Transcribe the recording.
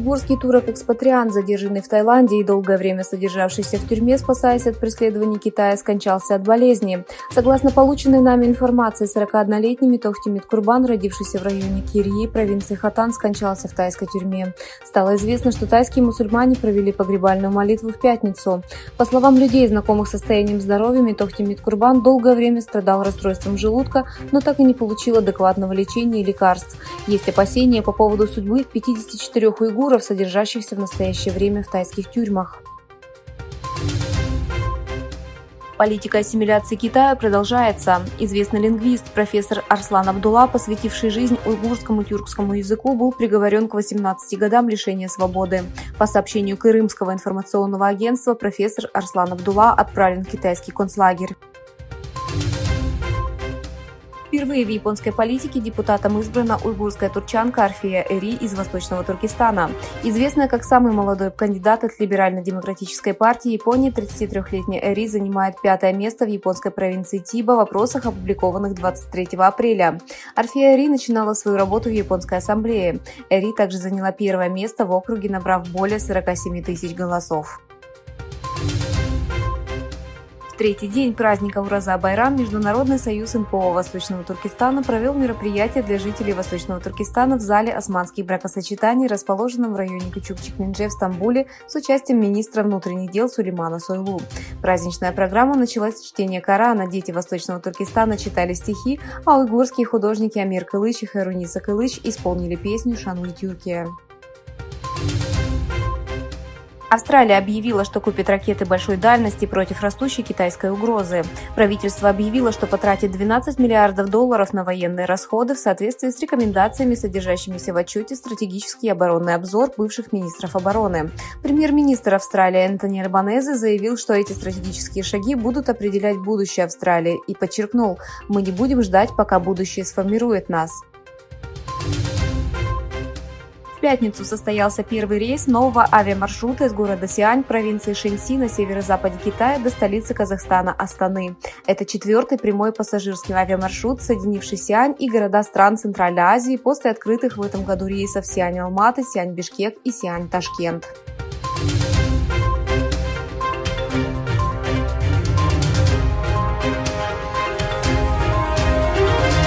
Уйгурский турок-экспатриант, задержанный в Таиланде и долгое время содержавшийся в тюрьме, спасаясь от преследований Китая, скончался от болезни. Согласно полученной нами информации, 41-летний Митохтимит Курбан, родившийся в районе Кирьи, провинции Хатан, скончался в тайской тюрьме. Стало известно, что тайские мусульмане провели погребальную молитву в пятницу. По словам людей, знакомых с состоянием здоровья, Митохтимит Курбан долгое время страдал расстройством желудка, но так и не получил адекватного лечения и лекарств. Есть опасения по поводу судьбы 54 уйгуров, содержащихся в настоящее время в тайских тюрьмах. Политика ассимиляции Китая продолжается. Известный лингвист, профессор Арслан Абдулла, посвятивший жизнь уйгурскому тюркскому языку, был приговорен к 18 годам лишения свободы. По сообщению Крымского информационного агентства, профессор Арслан Абдулла отправлен в китайский концлагерь. Впервые в японской политике депутатом избрана уйгурская турчанка Арфия Эри из Восточного Туркестана. Известная как самый молодой кандидат от Либерально-демократической партии Японии, 33-летняя Эри занимает 5-е место в японской провинции Тиба в опросах, опубликованных 23 апреля. Арфия Эри начинала свою работу в Японской ассамблее. Эри также заняла 1-е место в округе, набрав более 47 тысяч голосов. В третий день праздника Ураза-Байрам Международный союз НПО Восточного Туркестана провел мероприятие для жителей Восточного Туркестана в зале османских бракосочетаний, расположенном в районе Кючук-Чекмендже в Стамбуле, с участием министра внутренних дел Сулеймана Сойлу. Праздничная программа началась с чтения Корана, дети Восточного Туркестана читали стихи, а уйгурские художники Амир Кылыч и Харуниса Кылыч исполнили песню «Шануй Тюркия». Австралия объявила, что купит ракеты большой дальности против растущей китайской угрозы. Правительство объявило, что потратит $12 миллиардов на военные расходы в соответствии с рекомендациями, содержащимися в отчете «Стратегический оборонный обзор» бывших министров обороны. Премьер-министр Австралии Энтони Альбанезе заявил, что эти стратегические шаги будут определять будущее Австралии и подчеркнул: «Мы не будем ждать, пока будущее сформирует нас». В пятницу состоялся первый рейс нового авиамаршрута из города Сиань, провинции Шэньси на северо-западе Китая до столицы Казахстана Астаны. Это 4-й прямой пассажирский авиамаршрут, соединивший Сиань и города стран Центральной Азии после открытых в этом году рейсов Сиань-Алматы, Сиань-Бишкек и Сиань-Ташкент.